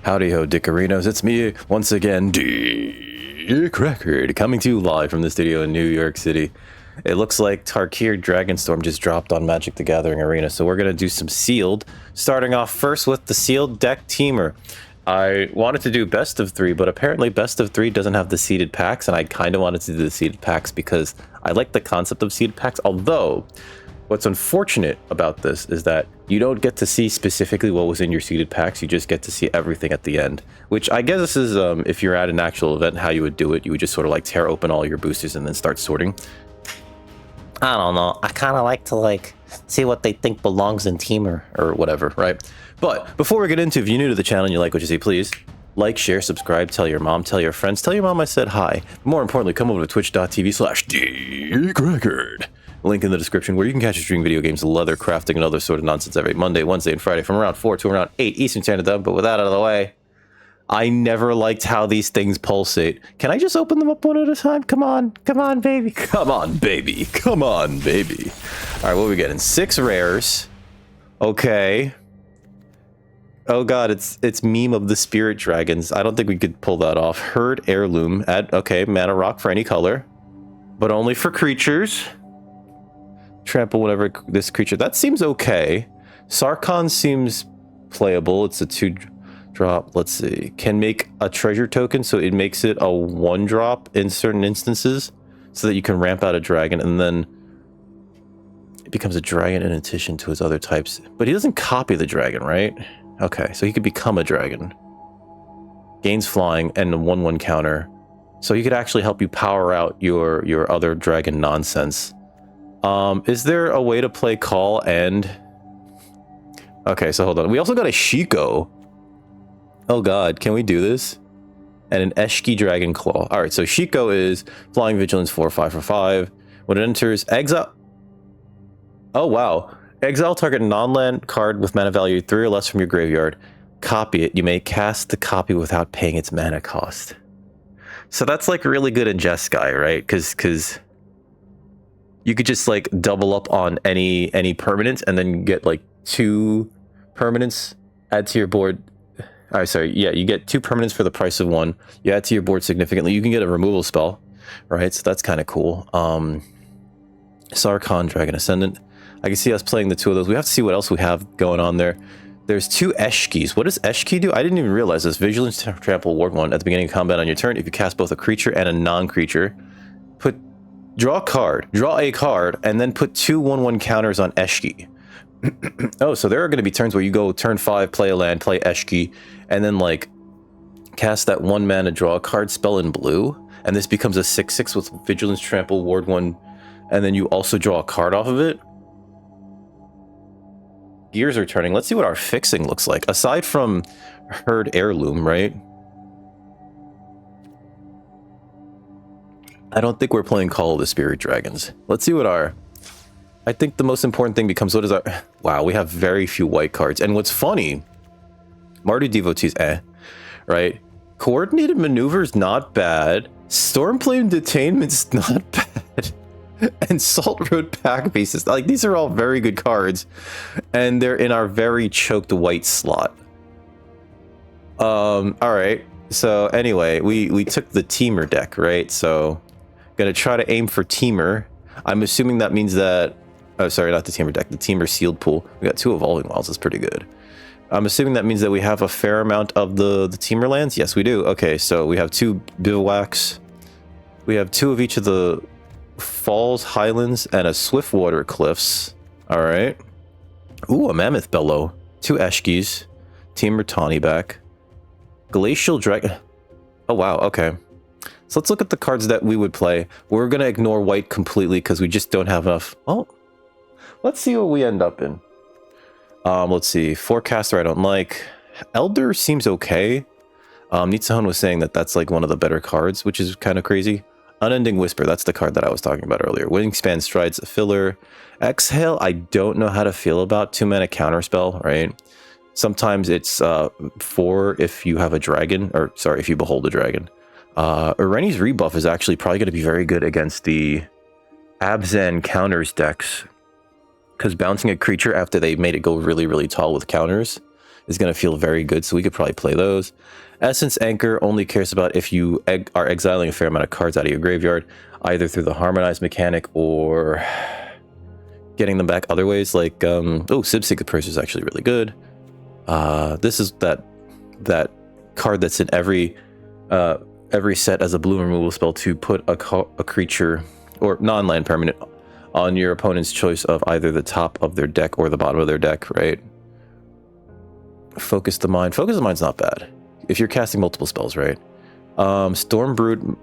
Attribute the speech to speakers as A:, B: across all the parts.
A: Howdy ho, Dickarinos. It's me once again, Dick Record, coming to you live from the studio in New York City. It looks like Tarkir DRAGONSTORM just dropped on Magic the Gathering Arena, so we're going to do some sealed, starting off first with the sealed deck Temur. I wanted to do best of 3, but apparently best of 3 doesn't have the seeded packs, and I kind of wanted to do the seeded packs because I like the concept of seeded packs, although what's unfortunate about this is that you don't get to see specifically what was in your seeded packs, you just get to see everything at the end. Which I guess this is, if you're at an actual event, how you would do it. You would just sort of like tear open all your boosters and then start sorting. I don't know, I kind of like to see what they think belongs in Temur or whatever, right? But before we get into, if you're new to the channel and you like what you see, please like, share, subscribe, tell your mom, tell your friends, tell your mom I said hi. More importantly, come over to twitch.tv/DreakRecord. Link in the description where you can catch us streaming video games, leather, crafting, and other sort of nonsense every Monday, Wednesday, and Friday from around 4 to around 8 Eastern Standard Time. But with that out of the way, I never liked how these things pulsate. Can I just open them up one at a time? Come on, baby. Come on, baby. Come on, baby. All right, what are we getting? 6 rares. Okay. Oh god, it's meme of the spirit dragons. I don't think we could pull that off. Herd heirloom. Okay, mana rock for any color, but only for creatures. Trample whenever this creature. That seems okay. Sarkhan seems playable. It's a 2-drop. Let's see. Can make a treasure token, so it makes it a 1-drop in certain instances, so that you can ramp out a dragon, and then it becomes a dragon in addition to his other types. But he doesn't copy the dragon, right? Okay, so he could become a dragon. Gains flying and a 1/1 counter. So he could actually help you power out your other dragon nonsense. Is there a way to play call and... Okay, so hold on. We also got a Shiko. Oh god, can we do this? And an Eshki Dragonclaw. Alright, so Shiko is Flying Vigilance 4/5 for 5. When it enters, exile... Oh wow. Exile target non-land card with mana value 3 or less from your graveyard. Copy it. You may cast the copy without paying its mana cost. So that's like really good in Jeskai, right? Because you could just like double up on any permanent and then get like 2 permanents, add to your board. Alright, sorry, yeah, you get 2 permanents for the price of 1. You add to your board significantly. You can get a removal spell, right? So that's kind of cool. Sarkhan, Dragon Ascendant. I can see us playing the 2 of those. We have to see what else we have going on there. There's 2 Eshkis. What does Eshki do? I didn't even realize this. Vigilance Trample Ward 1 at the beginning of combat on your turn. If you cast both a creature and a non-creature, draw a card, and then put 2 1/1 counters on Eshki. Oh, so there are going to be turns where you go turn 5, play a land, play Eshki, and then like cast that 1 mana draw a card spell in blue, and this becomes a 6/6 with Vigilance Trample Ward 1, and then you also draw a card off of it. Gears are turning. Let's see what our fixing looks like. Aside from Herd Heirloom, right? I don't think we're playing Call of the Spirit Dragons. Let's see what our... I think the most important thing becomes what is our... Wow, we have very few white cards. And what's funny... Mardu Devotees, right? Coordinated Maneuvers, not bad. Stormflame Detainment's not bad. And Salt Road Pack Pieces, like these are all very good cards, and they're in our very choked white slot. All right. So anyway, we took the Temur deck, right? So gonna try to aim for Temur. I'm assuming that means that. Oh, sorry, not the Temur deck. The Temur sealed pool. We got 2 Evolving Wilds. That's pretty good. I'm assuming that means that we have a fair amount of the Temur lands. Yes, we do. Okay, so we have 2 Bivouacs. We have 2 of each of the Falls, Highlands, and a Swiftwater Cliffs. All right. Ooh, a Mammoth Bellow. 2 Eshkis. Temur Tawny back. Glacial Dragon. Oh, wow. Okay. So let's look at the cards that we would play. We're going to ignore white completely because we just don't have enough. Oh, let's see what we end up in. Let's see. Forecaster I don't like. Elder seems okay. Nitsahon was saying that that's like one of the better cards, which is kind of crazy. Unending Whisper, that's the card that I was talking about earlier. Wingspan Strides, Filler. Exhale, I don't know how to feel about 2 mana counterspell, right? Sometimes it's 4 if you have a dragon, or sorry, if you behold a dragon. Ireni's Rebuff is actually probably going to be very good against the Abzan counters decks, because bouncing a creature after they made it go really, really tall with counters is going to feel very good, so we could probably play those. Essence Anchor only cares about if you are exiling a fair amount of cards out of your graveyard, either through the Harmonized mechanic or getting them back other ways, like, oh, Sib-Seeker Purse is actually really good. This is that card that's in every set as a blue removal spell to put a creature or non-land permanent on your opponent's choice of either the top of their deck or the bottom of their deck, right? Focus the Mind. Focus the Mind's not bad if you're casting multiple spells, right? Stormbrood,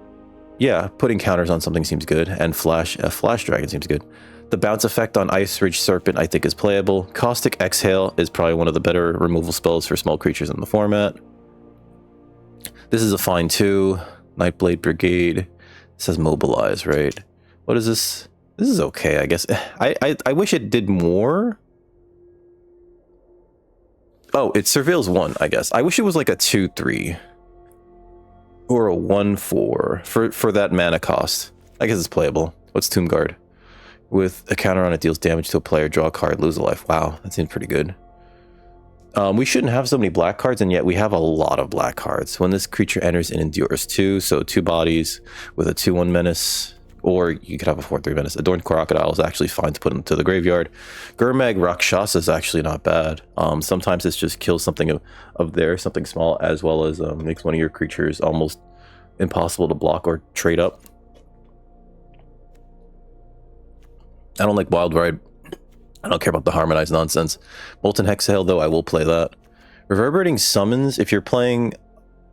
A: yeah, putting counters on something seems good, and Flash Dragon seems good. The bounce effect on Ice Ridge Serpent I think is playable. Caustic Exhale is probably one of the better removal spells for small creatures in the format. This is a fine too. Nightblade Brigade. It says Mobilize, right? What is this? This is okay, I guess. I wish it did more. Oh, it surveils 1, I guess. I wish it was like a 2/3 or a 1/4 for that mana cost. I guess it's playable. What's Tomb Guard? With a counter on it, deals damage to a player, draw a card, lose a life. Wow, that seems pretty good. We shouldn't have so many black cards, and yet we have a lot of black cards. When this creature enters, it endures 2, so 2 bodies with a 2/1 menace, or you could have a 4/3 menace. Adorned Crocodile is actually fine to put into the graveyard. Gurmag Rakshasa is actually not bad. Sometimes it's just kills something of theirs, something small, as well as makes one of your creatures almost impossible to block or trade up. I don't like Wild Ride. I don't care about the Harmonized nonsense. Molten Hexhail, though, I will play that. Reverberating Summons, if you're playing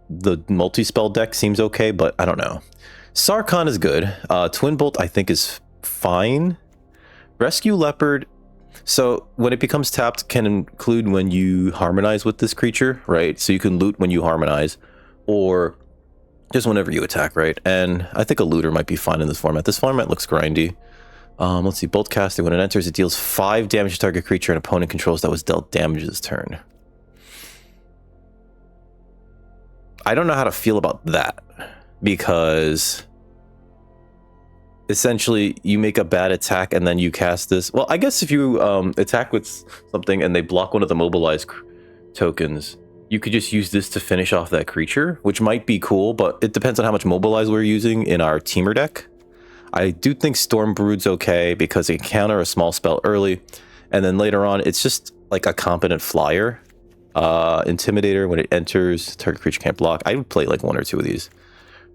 A: the multi-spell deck, seems okay, but I don't know. Sarkhan is good. Twin Bolt, I think, is fine. Rescue Leopard, so when it becomes tapped, can include when you harmonize with this creature, right? So you can loot when you harmonize, or just whenever you attack, right? And I think a looter might be fine in this format. This format looks grindy. Let's see, Bolt Casting. When it enters, it deals 5 damage to target creature an opponent controls that was dealt damage this turn. I don't know how to feel about that, because essentially you make a bad attack and then you cast this. Well, I guess if you attack with something and they block one of the mobilized tokens, you could just use this to finish off that creature, which might be cool, but it depends on how much mobilize we're using in our Temur deck. I do think Stormbrood's okay because it can counter a small spell early, and then later on it's just like a competent flyer. Intimidator, when it enters, target creature can't block. I would play like 1 or 2 of these.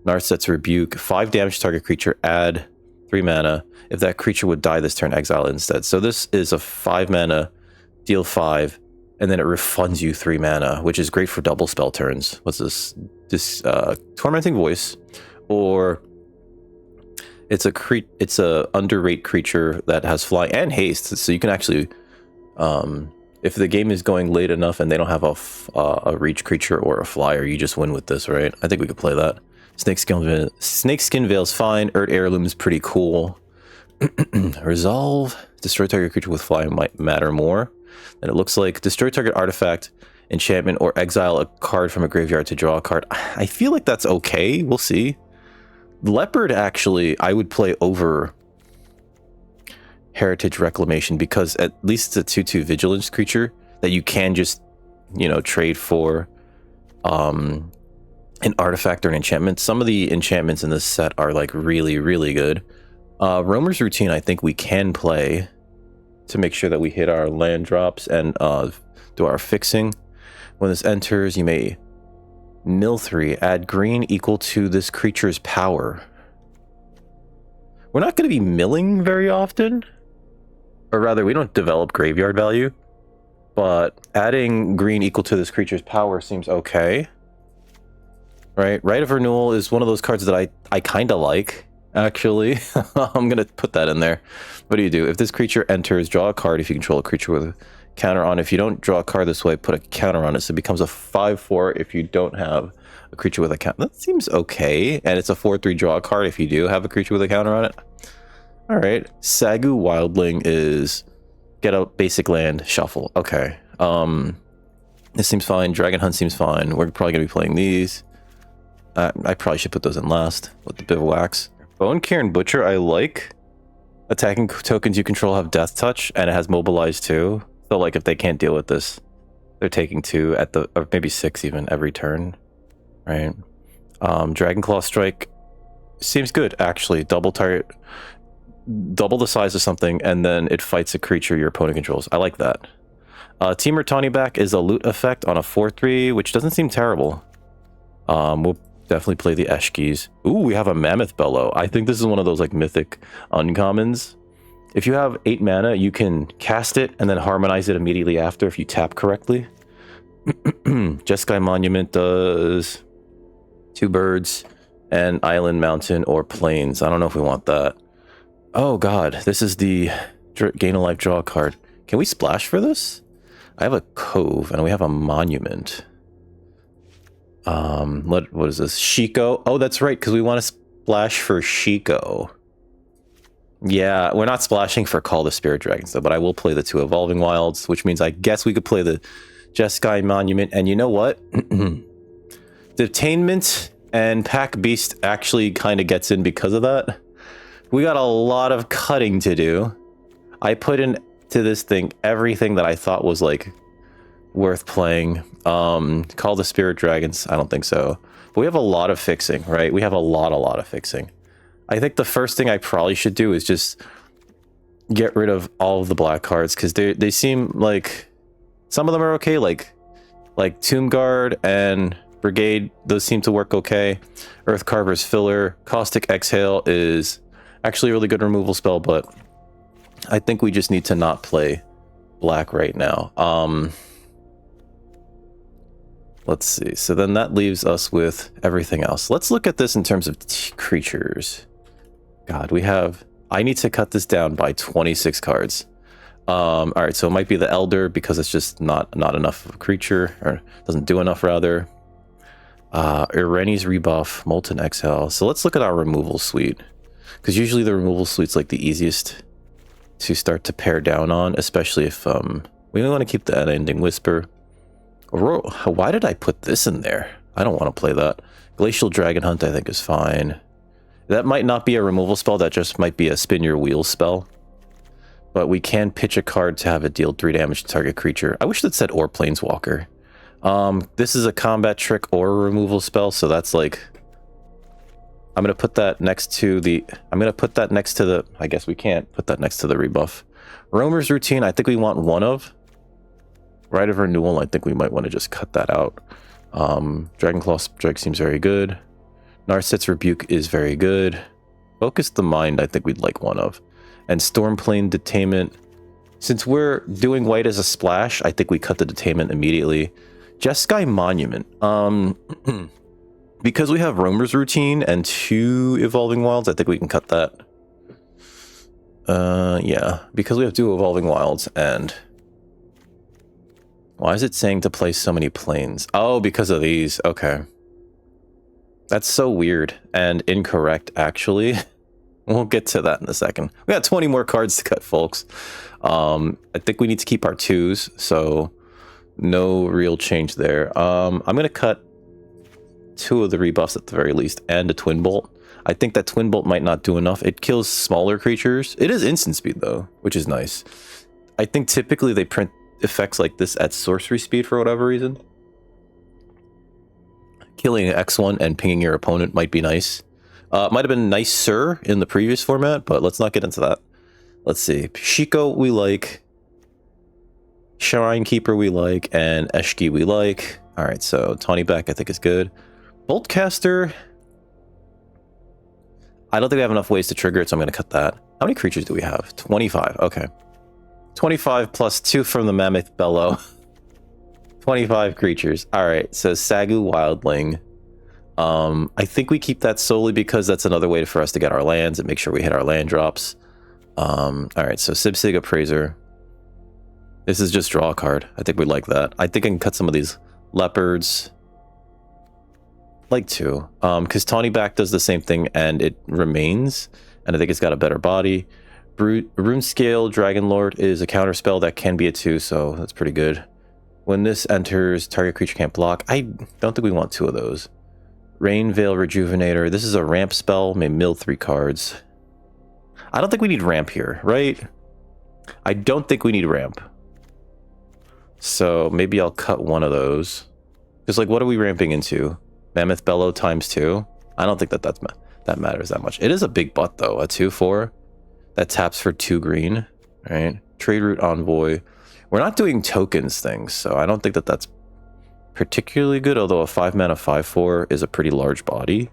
A: Narset's Rebuke, 5 damage to target creature, add 3 mana. If that creature would die this turn, exile it instead. So this is a 5 mana, deal 5, and then it refunds you 3 mana, which is great for double spell turns. What's this? Tormenting Voice, or it's a underrate creature that has fly and haste, so you can actually, if the game is going late enough and they don't have a reach creature or a flyer, you just win with this, right? I think we could play that. Snakeskin Veil's fine. Earth Heirloom is pretty cool. Resolve. Destroy target creature with fly might matter more. And it looks like destroy target artifact, enchantment, or exile a card from a graveyard to draw a card. I feel like that's okay. We'll see. Leopard, actually, I would play over Heritage Reclamation, because at least it's a 2/2 vigilance creature that you can just, trade for an artifact or an enchantment. Some of the enchantments in this set are like really, really good. Roamer's Routine, I think we can play to make sure that we hit our land drops and do our fixing. When this enters, you may mill 3, add green equal to this creature's power. We're not going to be milling very often, or rather, we don't develop graveyard value, but adding green equal to this creature's power seems okay. Right? Rite of Renewal is one of those cards that I kind of like, actually. I'm going to put that in there. What do you do? If this creature enters, draw a card if you control a creature with a counter on. If you don't draw a card this way, put a counter on it. So it becomes a 5/4 if you don't have a creature with a counter. That seems okay. And it's a 4/3 draw a card if you do have a creature with a counter on it. All right. Sagu Wildling is get a basic land, shuffle. Okay. This seems fine. Dragon Hunt seems fine. We're probably going to be playing these. I probably should put those in last with the Bivouacs. Bone Cairn Butcher, I like. Attacking tokens you control have Death Touch, and it has Mobilize too. So, like, if they can't deal with this, They're taking 2 at the, or maybe 6 even every turn, right? Dragonclaw strike seems good actually. Double target, double the size of something, and then it fights a creature your opponent controls. I like that. Temur Tawny back is a loot effect on a 4/3, which doesn't seem terrible. We'll definitely play the Eshkis. Ooh, we have a Mammoth Bellow. I think this is one of those like mythic uncommons. If you have 8 mana, you can cast it and then harmonize it immediately after if you tap correctly. Jeskai Monument does 2 birds and Island, Mountain, or Plains. I don't know if we want that. Oh god, this is the gain a life draw card. Can we splash for this? I have a Cove and we have a Monument. What is this? Shiko? Oh, that's right, because we want to splash for Shiko. Yeah, we're not splashing for Call the Spirit Dragons, though, but I will play the 2 Evolving Wilds, which means I guess we could play the Jeskai Monument. And you know what? Detainment and Pack Beast actually kind of gets in because of that. We got a lot of cutting to do. I put into this thing everything that I thought was, like, worth playing. Call the Spirit Dragons, I don't think so. But we have a lot of fixing, right? We have a lot of fixing. I think the first thing I probably should do is just get rid of all of the black cards, because they seem like some of them are okay, like Tomb Guard and Brigade. Those seem to work okay. Earth Carver's Filler, Caustic Exhale is actually a really good removal spell, but I think we just need to not play black right now. Let's see. So then that leaves us with everything else. Let's look at this in terms of creatures. God, we have... I need to cut this down by 26 cards. All right, so it might be the Elder because it's just not enough of a creature, or doesn't do enough, rather. Ireni's Rebuff, Molten Exhale. So let's look at our removal suite, because usually the removal suite's like the easiest to start to pare down on, especially if we want to keep the Unending Whisper. Why did I put this in there? I don't want to play that. Glacial Dragon Hunt I think is fine. That might not be a removal spell, that just might be a spin your wheel spell. But we can pitch a card to have it deal 3 damage to target creature. I wish that said or Planeswalker. This is a combat trick or a removal spell, so that's like... I'm going to put that next to the... I guess we can't put that next to the rebuff. Roamer's Routine, I think we want 1 of. Rite of Renewal, I think we might want to just cut that out. Dragonclaw Strike seems very good. Narset's Rebuke is very good. Focus the Mind, I think we'd like 1 of. And Stormplane Detainment. Since we're doing white as a splash, I think we cut the Detainment immediately. Jeskai Monument. Because we have Roamer's Routine and 2 Evolving Wilds, I think we can cut that. Yeah. Because we have 2 Evolving Wilds and... Why is it saying to play so many planes? Oh, because of these. Okay. That's so weird and incorrect, actually. We'll get to that in a second. We got 20 more cards to cut, folks. I think we need to keep our 2s, so no real change there. I'm going to cut 2 of the rebuffs at the very least, and a Twin Bolt. I think that Twin Bolt might not do enough. It kills smaller creatures. It is instant speed, though, which is nice. I think typically they print effects like this at sorcery speed for whatever reason. Killing an X1 and pinging your opponent might be nice. Might have been nicer in the previous format, but let's not get into that. Let's see. Shiko we like. Shrine Keeper we like. And Eshki we like. Alright, so Tawny back I think is good. Boltcaster. I don't think we have enough ways to trigger it, so I'm going to cut that. How many creatures do we have? 25. Okay. 25 plus 2 from the Mammoth Bellow. 25 creatures. Alright, so Sagu Wildling. I think we keep that solely because that's another way for us to get our lands and make sure we hit our land drops. Alright, so Sibsig Appraiser. This is just draw a card. I think we like that. I think I can cut some of these leopards. Like 2. Because Tawny back does the same thing and it remains. And I think it's got a better body. Runescale Dragonlord is a counter spell that can be a 2, so that's pretty good. When this enters, target creature can't block. I don't think we want 2 of those. Rain Veil Rejuvenator. This is a ramp spell. May mill 3 cards. I don't think we need ramp here, right? I don't think we need ramp. So maybe I'll cut one of those. Because, like, what are we ramping into? Mammoth Bellow ×2? I don't think that matters that much. It is a big butt, though. A 2/4 that taps for 2 green, right? Trade Route Envoy. We're not doing tokens things, so I don't think that's particularly good, although a 5 mana 5/4 is a pretty large body.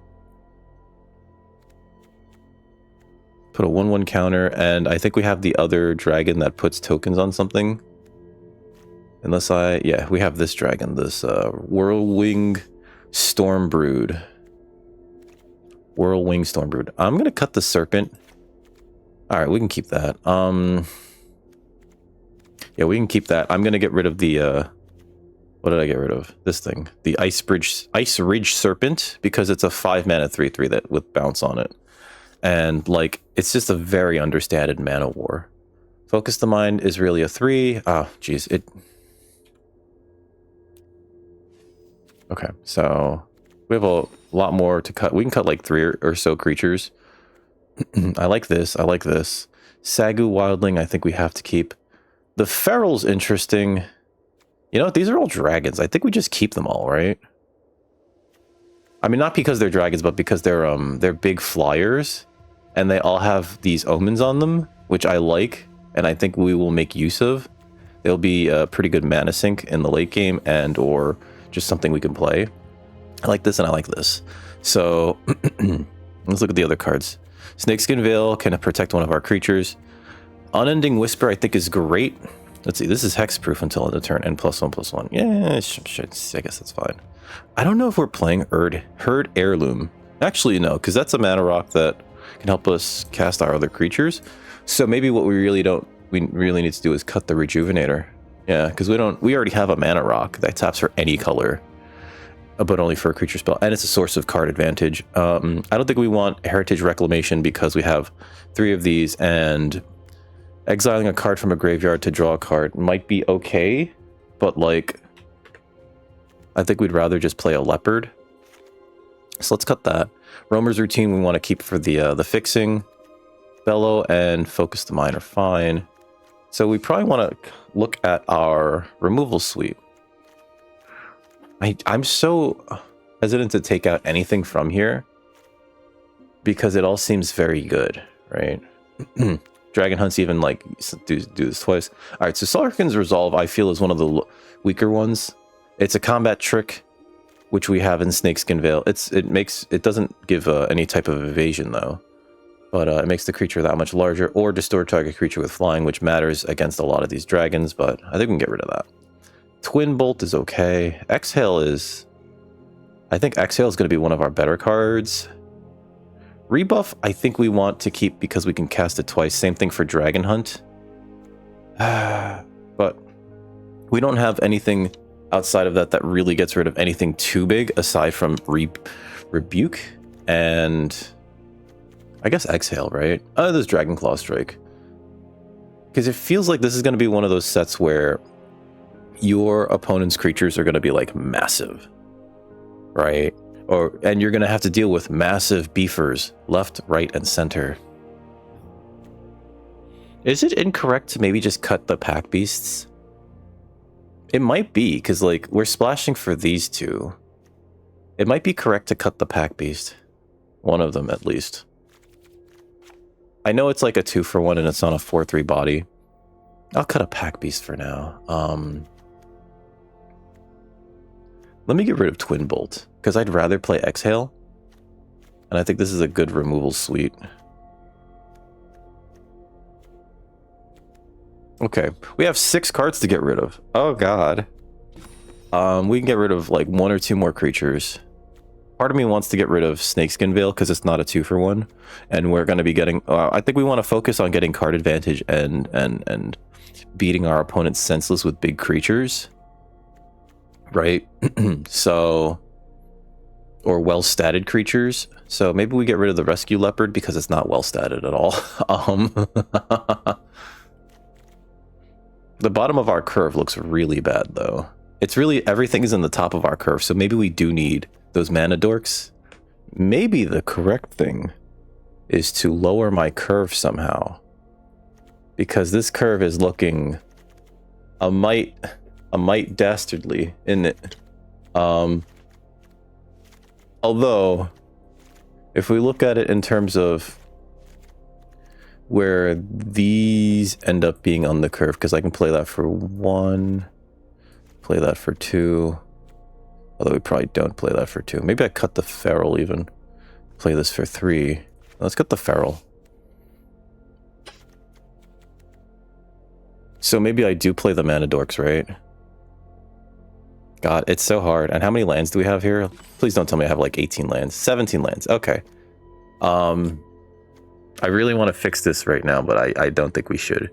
A: Put a 1/1 counter, and I think we have the other dragon that puts tokens on something. Unless yeah, we have this dragon, this Whirlwing Stormbrood. Whirlwing Stormbrood. I'm gonna cut the serpent. All right, we can keep that. Yeah, we can keep that. I'm gonna get rid of the what did I get rid of? This thing, the Ice Ridge Serpent, because it's a 5 mana 3/3 that with bounce on it, and like it's just a very understated mana war. Focus the Mind is really a 3. Oh, geez, it. Okay, so we have a lot more to cut. We can cut like 3 or so creatures. I like this. I like this. Sagu Wildling, I think we have to keep. The Feral's interesting. You know, these are all dragons. I think we just keep them all, right? I mean, not because they're dragons, but because they're big flyers, and they all have these omens on them, which I like, and I think we will make use of. They'll be a pretty good mana sink in the late game, and or just something we can play. I like this and I like this. So let's look at the other cards. Snakeskin Veil can protect one of our creatures. Unending Whisper I think is great. Let's see, this is hexproof until end of turn and +1/+1. Yeah, I guess that's fine. I don't know if we're playing Herd Heirloom. Actually, no, because that's a mana rock that can help us cast our other creatures. So maybe what we really need to do is cut the Rejuvenator. Yeah, because we already have a mana rock that taps for any color, but only for a creature spell, and it's a source of card advantage. I don't think we want Heritage Reclamation because we have 3 of these, and exiling a card from a graveyard to draw a card might be okay, but like I think we'd rather just play a Leopard. So let's cut that. Roamer's Routine we want to keep for the fixing. Bellow and Focus the Mind are fine. So we probably want to look at our removal suite. I'm so hesitant to take out anything from here because it all seems very good, right? Dragon Hunts even like do this twice. All right, so Sarkin's Resolve I feel is one of the weaker ones. It's a combat trick, which we have in Snakeskin Veil. It doesn't give any type of evasion though. But it makes the creature that much larger, or distort target creature with flying, which matters against a lot of these dragons, but I think we can get rid of that. Twin Bolt is okay. Exhale is... I think Exhale is going to be one of our better cards. Rebuff, I think we want to keep because we can cast it twice. Same thing for Dragon Hunt. But we don't have anything outside of that really gets rid of anything too big, aside from Rebuke and... I guess Exhale, right? Oh, there's Dragonclaw Strike. Because it feels like this is going to be one of those sets where your opponent's creatures are going to be like massive, right? And you're going to have to deal with massive beefers left, right, and center. Is it incorrect to maybe just cut the pack beasts? It might be, because like we're splashing for these two. It might be correct to cut the pack beast. One of them at least. I know it's like a 2-for-1 and it's on a 4/3 body. I'll cut a pack beast for now. Let me get rid of Twin Bolt because I'd rather play Exhale, and I think this is a good removal suite. Okay, we have 6 cards to get rid of. Oh god. We can get rid of like 1 or 2 more creatures. Part of me wants to get rid of Snakeskin Veil because it's not a 2-for-1, and we're going to be getting... I think we want to focus on getting card advantage and beating our opponents senseless with big creatures, right? So, or well-statted creatures. So maybe we get rid of the Rescue Leopard because it's not well-statted at all. The bottom of our curve looks really bad though. It's really everything is in the top of our curve, so maybe we do need those mana dorks. Maybe the correct thing is to lower my curve somehow, because this curve is looking a mite a mite dastardly, isn't it? Although, if we look at it in terms of where these end up being on the curve, because I can play that for 1, play that for 2, although we probably don't play that for 2. Maybe I cut the feral even. Play this for 3. Let's cut the feral. So maybe I do play the mana dorks, right? God, it's so hard. And how many lands do we have here? Please don't tell me I have like 18 lands. 17 lands. Okay. I really want to fix this right now, but I don't think we should.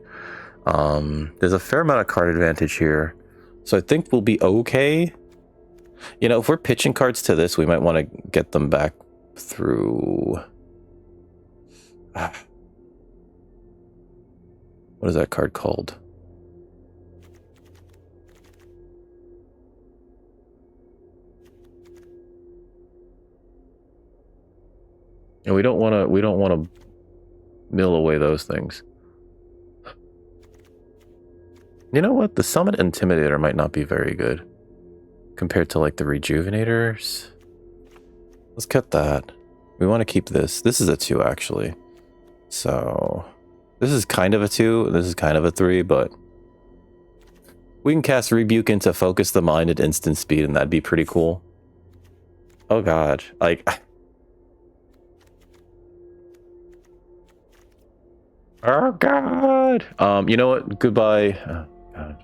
A: There's a fair amount of card advantage here. So I think we'll be okay. You know, if we're pitching cards to this, we might want to get them back through... What is that card called? And we don't want to mill away those things. You know what? The Summit Intimidator might not be very good compared to like the Rejuvenators. Let's cut that. We want to keep this. This is a 2 actually. So this is kind of a 2. This is kind of a 3, but we can cast Rebuke into Focus the Mind at instant speed, and that'd be pretty cool. Oh God, like. Oh God. You know what? Goodbye. Oh, God.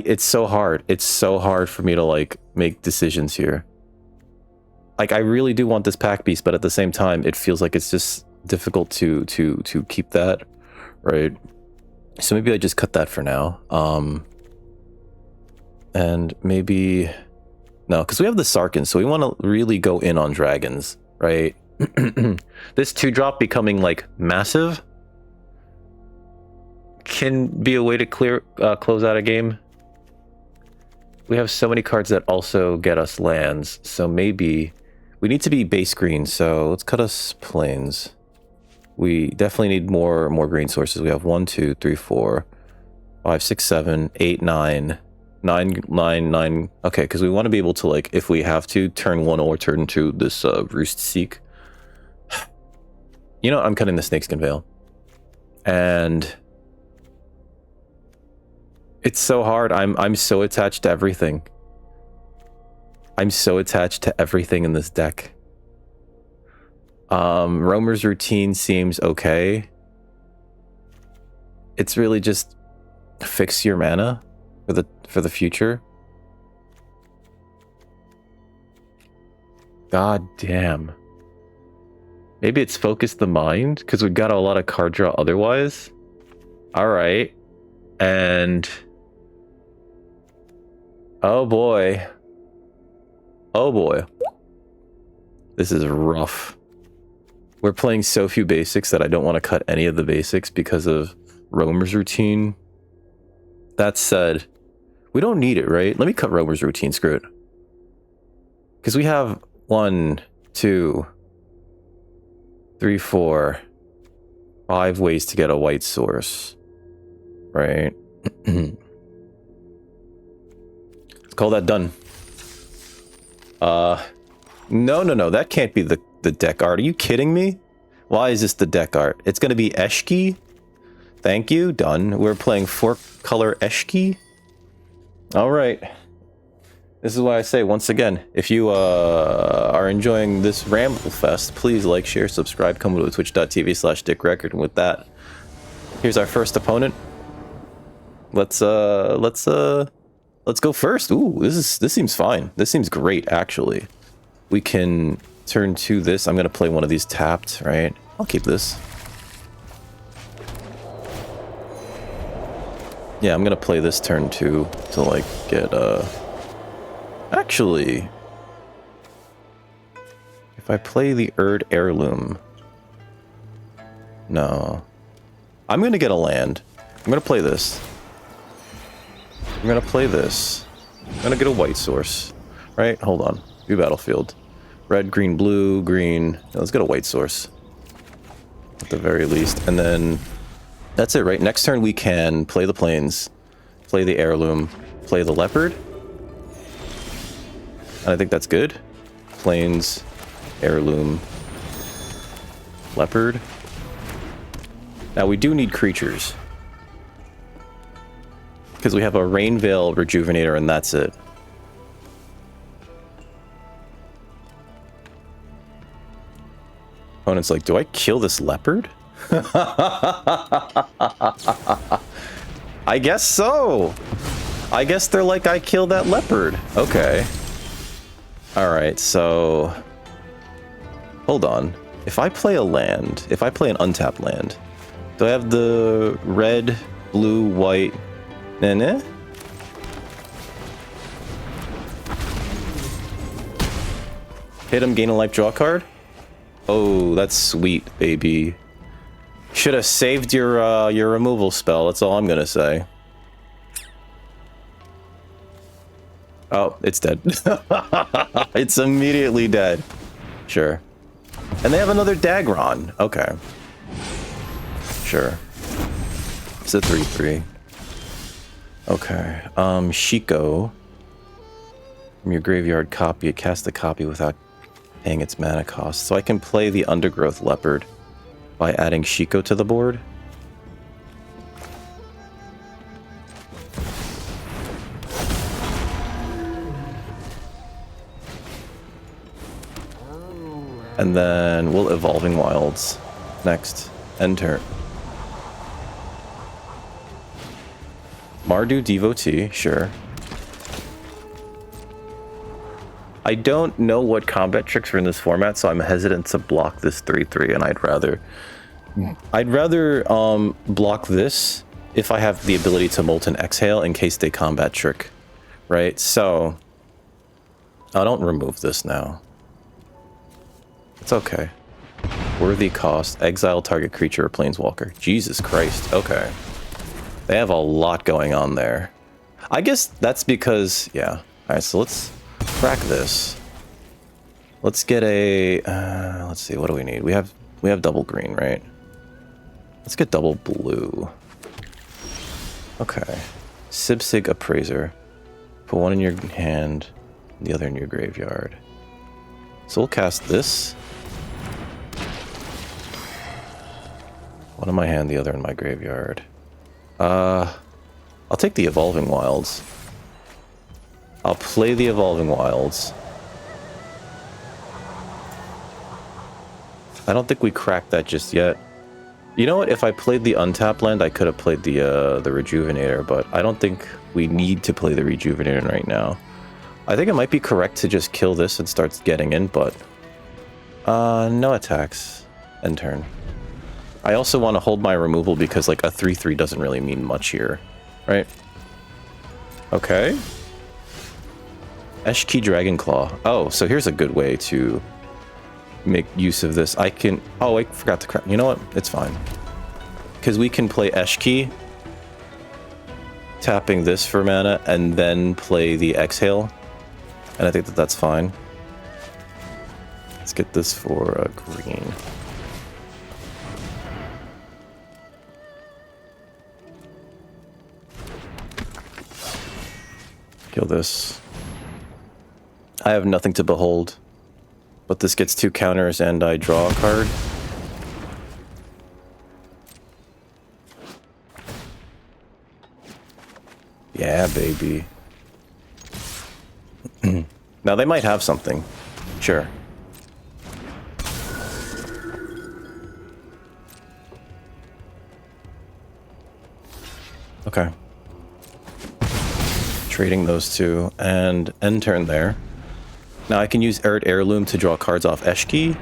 A: It's so hard. It's so hard for me to like make decisions here. Like I really do want this pack piece, but at the same time, it feels like it's just difficult to keep that, right? So maybe I just cut that for now. And maybe no, because we have the Sarkhan, so we want to really go in on dragons, right? This 2-drop becoming like massive can be a way to close out a game. We have so many cards that also get us lands, so maybe we need to be base green. So let's cut us plains. We definitely need more green sources. We have 1, 2, 3, 4, 5, 6, 7, 8, 9, 9. Okay, because we want to be able to, like, if we have to, turn 1 or turn 2 this Roost Seek. You know, I'm cutting the Snakeskin Veil. And it's so hard. I'm so attached to everything. I'm so attached to everything in this deck. Roamer's Routine seems okay. It's really just fix your mana for the future. God damn. Maybe it's Focus the Mind, because we've got a lot of card draw otherwise. Alright. And... oh boy. Oh boy. This is rough. We're playing so few basics that I don't want to cut any of the basics because of Roamer's Routine. That said, we don't need it, right? Let me cut Roamer's Routine, screw it. Because we have 1, 2, 3, 4, 5 ways to get a white source, right? Let's call that done. No, that can't be the deck art. Are you kidding me? Why is this the deck art? It's going to be Eshki. Thank you. Done. We're playing 4-color Eshki. All right. This is why I say, once again, if you are enjoying this Ramble Fest, please like, share, subscribe, come to twitch.tv/DickRecord. And with that, here's our first opponent. Let's go first. Ooh, this seems fine. This seems great, actually. We can turn to this. I'm gonna play one of these tapped, right? I'll keep this. Yeah, I'm gonna play this turn 2 to like get actually, if I play the Erd Heirloom, no, I'm gonna get a land. I'm gonna play this. I'm gonna play this. I'm gonna get a white source, right? Hold on. View battlefield. Red, green, blue, green. Yeah, let's get a white source at the very least, and then that's it, right? Next turn we can play the plains, play the heirloom, play the leopard. And I think that's good. Plains, heirloom, leopard. Now we do need creatures. Because we have a Rain Veil Rejuvenator and that's it. Opponent's like, do I kill this leopard? I guess so. I guess they're like, I killed that leopard. Okay. Alright, so... Hold on. If I play a land, if I play an untapped land, do I have the red, blue, white... Nah? Hit him, gain a life, draw a card? Oh, that's sweet, baby. Should have saved your removal spell, that's all I'm gonna say. Oh, it's dead. It's immediately dead. Sure. And they have another Dagron. Okay. Sure. It's a 3/3. Okay. Shiko. From your graveyard, copy it. Cast the copy without paying its mana cost. So I can play the Undergrowth Leopard by adding Shiko to the board. And then we'll Evolving Wilds next. End turn. Mardu Devotee, sure. I don't know what combat tricks are in this format, so I'm hesitant to block this 3/3, and I'd rather block this if I have the ability to Molten Exhale in case they combat trick, right? So I don't remove this now. It's okay. Worthy cost, exile target creature or planeswalker. Jesus Christ, okay. They have a lot going on there. I guess that's because, yeah. Alright, so let's crack this. Let's get a, let's see, what do we need? We have double green, right? Let's get double blue. Okay. Sibsig Appraiser. Put one in your hand, the other in your graveyard. So we'll cast this. One in my hand, the other in my graveyard. I'll take the Evolving Wilds. I'll play the Evolving Wilds. I don't think we cracked that just yet. You know what? If I played the untapped land, I could have played the Rejuvenator, but I don't think we need to play the Rejuvenator right now. I think it might be correct to just kill this and start getting in, but no attacks. End turn. I also want to hold my removal because like a 3/3 doesn't really mean much here, right? Okay. Eshki Dragonclaw. Oh, so here's a good way to make use of this. I can... Oh, I forgot to crack. You know what? It's fine. Because we can play Eshki, tapping this for mana, and then play the Exhale. And I think that that's fine. Let's get this for green. Kill this. I have nothing to behold, but this gets 2 counters and I draw a card. Yeah, baby. Now they might have something. Sure. Okay. Trading those two, and end turn there. Now I can use Heirloom to draw cards off Eshki.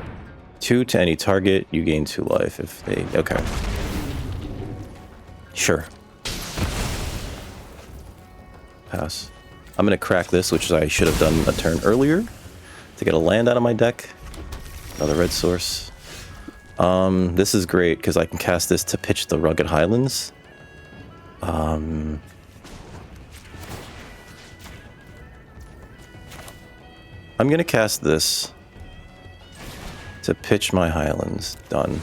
A: 2 to any target, you gain 2 life if they... Okay. Sure. Pass. I'm gonna crack this, which I should have done a turn earlier, to get a land out of my deck. Another red source. This is great, because I can cast this to pitch the Rugged Highlands. I'm gonna cast this to pitch my Highlands. Done.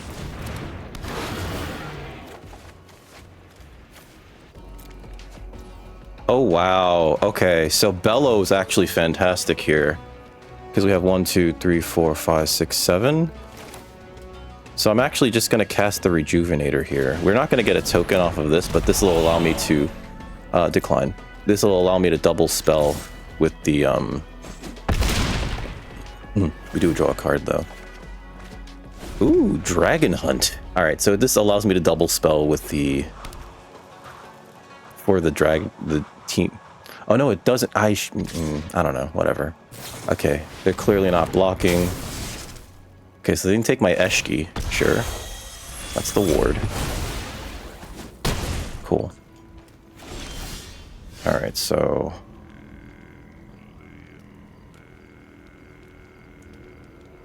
A: Oh, wow. Okay, so Bellow is actually fantastic here. Because we have 1, 2, 3, 4, 5, 6, 7. So I'm actually just going to cast the Rejuvenator here. We're not going to get a token off of this, but this will allow me to decline. This will allow me to double spell with the... we do draw a card, though. Ooh, Dragon Hunt. All right, so this allows me to double spell with the... For the team. Oh, no, it doesn't. I don't know. Whatever. Okay, they're clearly not blocking. Okay, so they didn't take my Eshki. Sure. That's the ward. Cool. All right, so...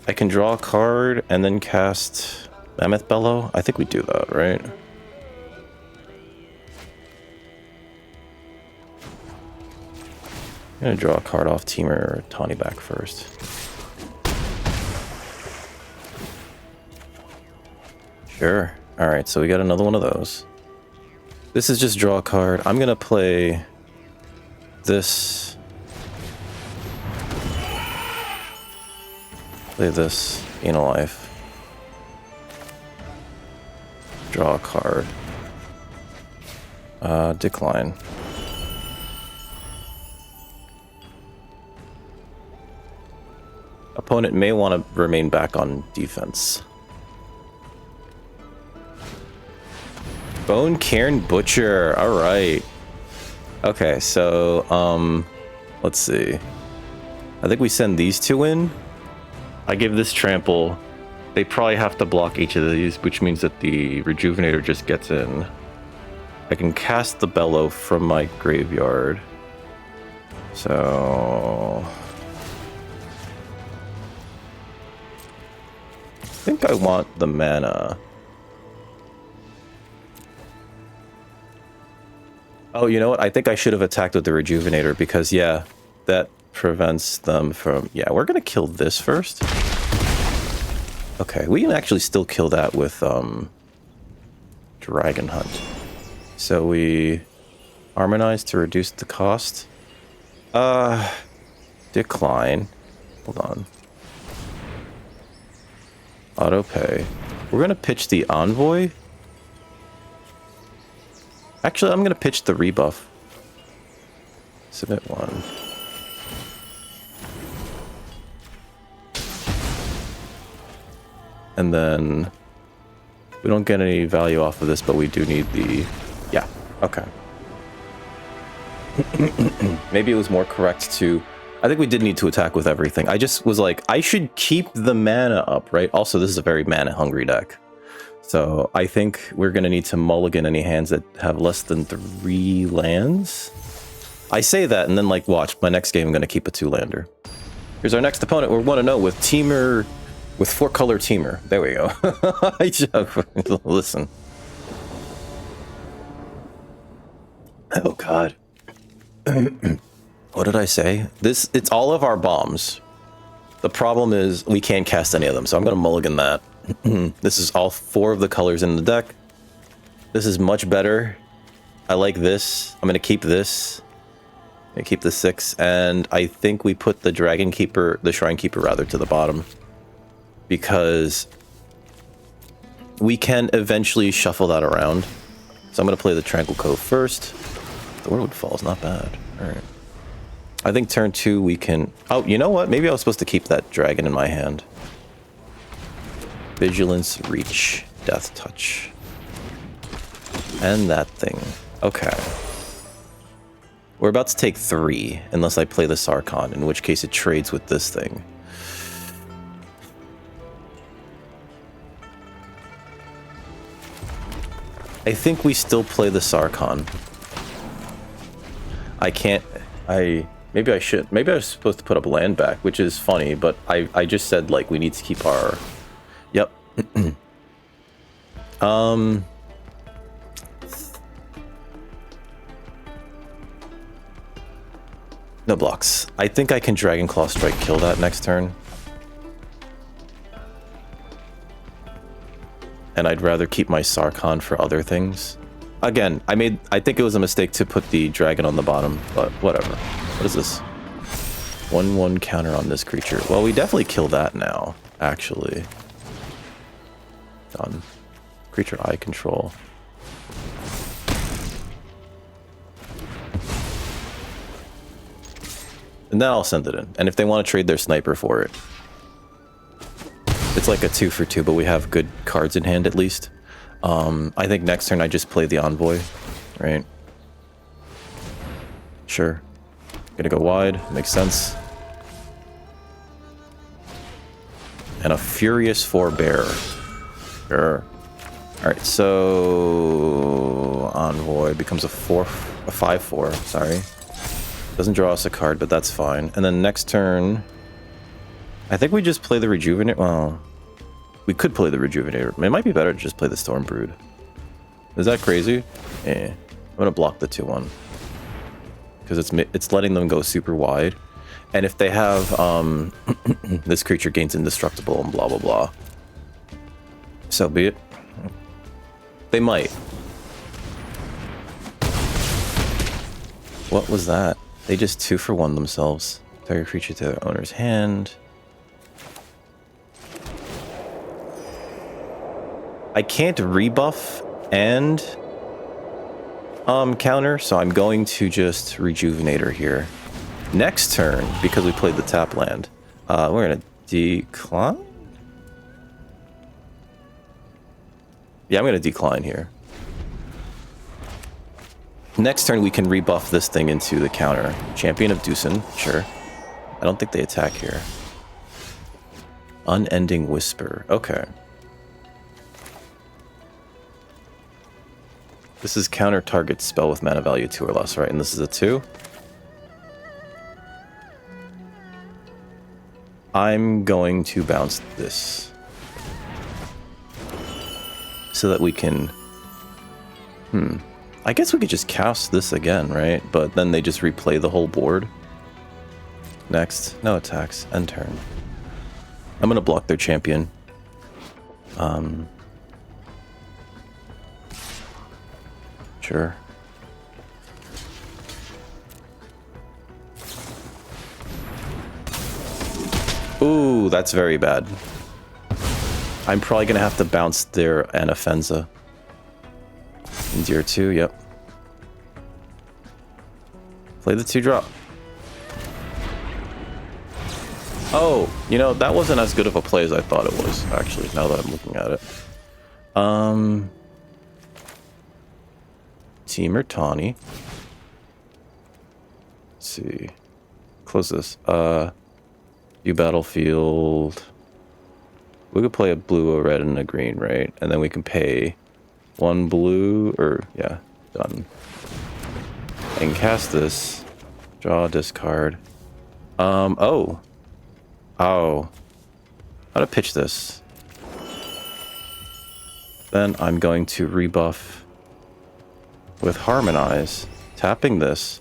A: I can draw a card and then cast Mammoth Bellow. I think we do that, right? I'm gonna draw a card off Temur or Tawny back first. Sure. Alright, so we got another one of those. This is just draw a card. I'm gonna play this. Play this Life. Draw a card. Decline. Opponent may want to remain back on defense. Bone Cairn Butcher. All right. Okay, so let's see. I think we send these two in. I give this trample. They probably have to block each of these, which means that the Rejuvenator just gets in. I can cast the Bellow from my graveyard. So I think I want the mana. Oh, you know what? I think I should have attacked with the Rejuvenator because, yeah, that prevents them from... Yeah, we're going to kill this first. Okay, we can actually still kill that with Dragon Hunt. So we harmonize to reduce the cost. Decline. Hold on. Auto pay. We're going to pitch the Envoy. Actually, I'm going to pitch the rebuff. Submit one. And then we don't get any value off of this, but we do need the... Yeah, okay. Maybe it was more correct to... I think we did need to attack with everything. I just was like, I should keep the mana up, right? Also, this is a very mana-hungry deck. So I think we're going to need to mulligan any hands that have less than 3 lands. I say that, and then, like, watch. My next game, I'm going to keep a 2-lander. Here's our next opponent. We want to know with Temur... With 4-color Temur. There we go. Listen. Oh, God. What did I say? It's all of our bombs. The problem is we can't cast any of them, so I'm going to mulligan that. This is all 4 of the colors in the deck. This is much better. I like this. I'm going to keep this. I'm going to keep the 6. And I think we put the Dragon Keeper, the Shrine Keeper, rather, to the bottom. Because we can eventually shuffle that around. So I'm going to play the Tranquil Cove first. The Wordwood Fall is not bad. All right. I think turn 2 we can... Oh, you know what? Maybe I was supposed to keep that dragon in my hand. Vigilance, Reach, Death Touch. And that thing. Okay. We're about to take 3, unless I play the Sarkhan, in which case it trades with this thing. I think we still play the Sarkhan. I can't... Maybe I should. Maybe I was supposed to put up land back, which is funny, but I just said, like, we need to keep our... Yep. No blocks. I think I can Dragonclaw Strike kill that next turn. And I'd rather keep my Sarkhan for other things. Again, I think it was a mistake to put the dragon on the bottom, but whatever. What is this? 1/1 counter on this creature. Well, we definitely kill that now, actually. Done. Creature I control. And then I'll send it in. And if they want to trade their sniper for it, it's like a 2 for 2, but we have good cards in hand at least. I think next turn I just play the envoy, right? Sure. Gonna go wide, makes sense. And a furious forebear. Sure. Alright, so envoy becomes a 5/4, sorry. Doesn't draw us a card, but that's fine. And then next turn, I think we just play the Rejuvenate. Well, we could play the Rejuvenator. It might be better to just play the Stormbrood. Is that crazy? Eh. I'm gonna block the 2/1 because it's letting them go super wide. And if they have this creature gains indestructible and blah blah blah, so be it. They might. What was that? They just 2 for 1 themselves. Target creature to their owner's hand. I can't rebuff and counter, so I'm going to just Rejuvenator here. Next turn, because we played the tap land, we're gonna decline? Yeah, I'm gonna decline here. Next turn, we can rebuff this thing into the counter. Champion of Deucin, sure. I don't think they attack here. Unending Whisper, okay. This is counter target spell with mana value 2 or less, right? And this is a 2. I'm going to bounce this so that we can... I guess we could just cast this again, right? But then they just replay the whole board. Next, no attacks, end turn. I'm gonna block their champion. Sure. Ooh, that's very bad. I'm probably gonna have to bounce their Anafenza. Endear 2, yep. Play the 2-drop. Oh, you know, that wasn't as good of a play as I thought it was, actually, now that I'm looking at it. Temur Tawny. Let's see. Close this. You battlefield. We could play a blue, a red, and a green, right? And then we can pay 1 blue, or, yeah, done. And cast this. Draw, discard. Oh. How to pitch this. Then I'm going to rebuff with Harmonize, tapping this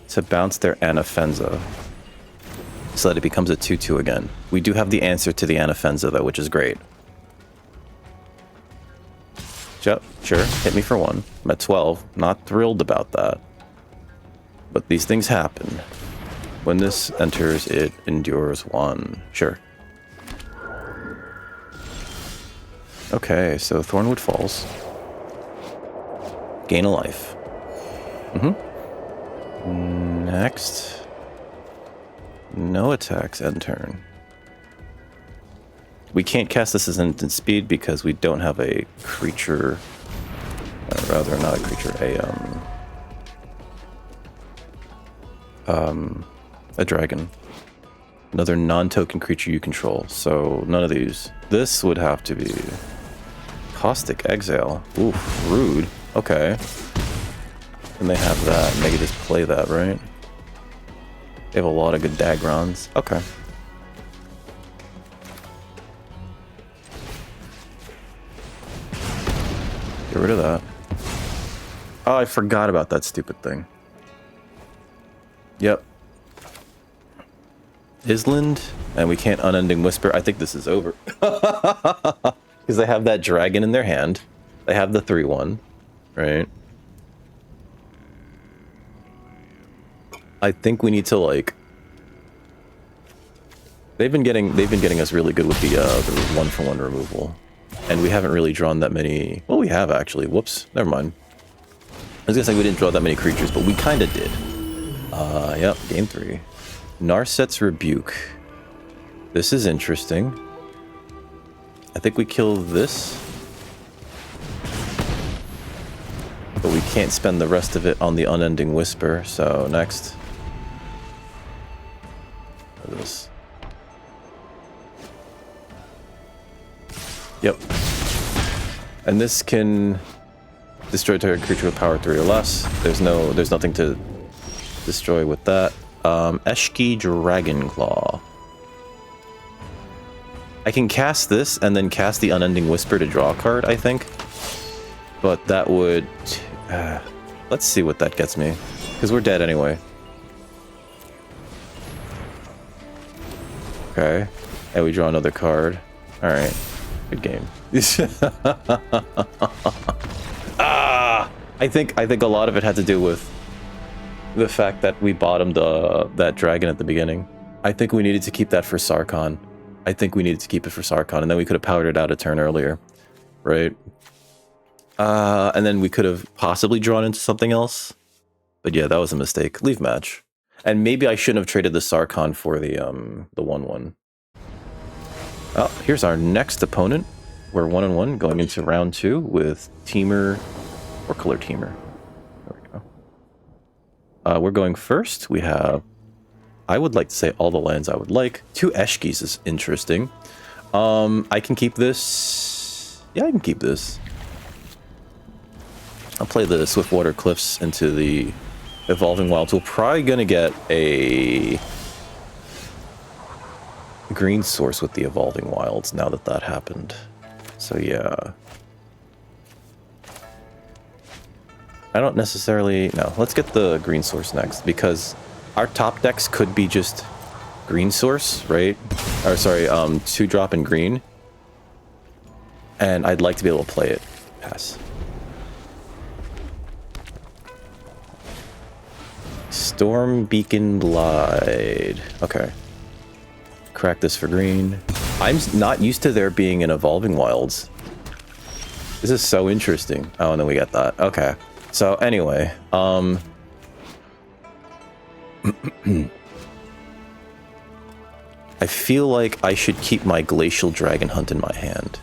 A: to bounce their Anafenza so that it becomes a 2/2 again. We do have the answer to the Anafenza though, which is great. Yep, sure, hit me for 1. I'm at 12, not thrilled about that. But these things happen. When this enters, it endures 1. Sure. Okay, so Thornwood falls. Gain a life. Next. No attacks, end turn. We can't cast this as instant speed because we don't have a creature. Rather, not a creature, a dragon. Another non-token creature you control. So none of these. This would have to be Caustic Exile. Oof, rude. Okay. And they have that, and they can just play that, right? They have a lot of good Dagrons. Okay. Get rid of that. Oh, I forgot about that stupid thing. Yep. Island, and we can't Unending Whisper. I think this is over. Because they have that dragon in their hand. They have the 3/1, right? I think we need to like. They've been getting us really good with the 1-for-1 removal, and we haven't really drawn that many. Well, we have actually. Whoops, never mind. I was gonna say we didn't draw that many creatures, but we kind of did. Yep, game 3. Narset's Rebuke. This is interesting. I think we kill this. But we can't spend the rest of it on the Unending Whisper, so next. Look at this. Yep. And this can destroy target creature with power 3 or less. There's nothing to destroy with that. Eshki Dragonclaw. I can cast this and then cast the Unending Whisper to draw a card, I think. But that would... let's see what that gets me. Because we're dead anyway. Okay. And we draw another card. Alright. Good game. I think a lot of it had to do with the fact that we bottomed that dragon at the beginning. I think we needed to keep that for Sarkhan. And then we could have powered it out a turn earlier. Right? And then we could have possibly drawn into something else. But yeah, that was a mistake. Leave match. And maybe I shouldn't have traded the Sarkhan for the 1/1. Oh, here's our next opponent. We're 1-1 going into round 2 with Temur or Color Temur. There we go. We're going first. We have, I would like to say all the lands I would like. 2 Eshkis is interesting. I can keep this. Yeah, I can keep this. I'll play the Swiftwater Cliffs into the Evolving Wilds. We're probably going to get a green source with the Evolving Wilds now that happened. So yeah. I don't necessarily... No, let's get the green source next, because our top decks could be just green source, right? Or sorry, 2-drop and green. And I'd like to be able to play it. Pass. Storm Beacon Blade. Okay. Crack this for green. I'm not used to there being an Evolving Wilds. This is so interesting. Oh, and then we got that. Okay. So anyway, I feel like I should keep my Glacial Dragon Hunt in my hand.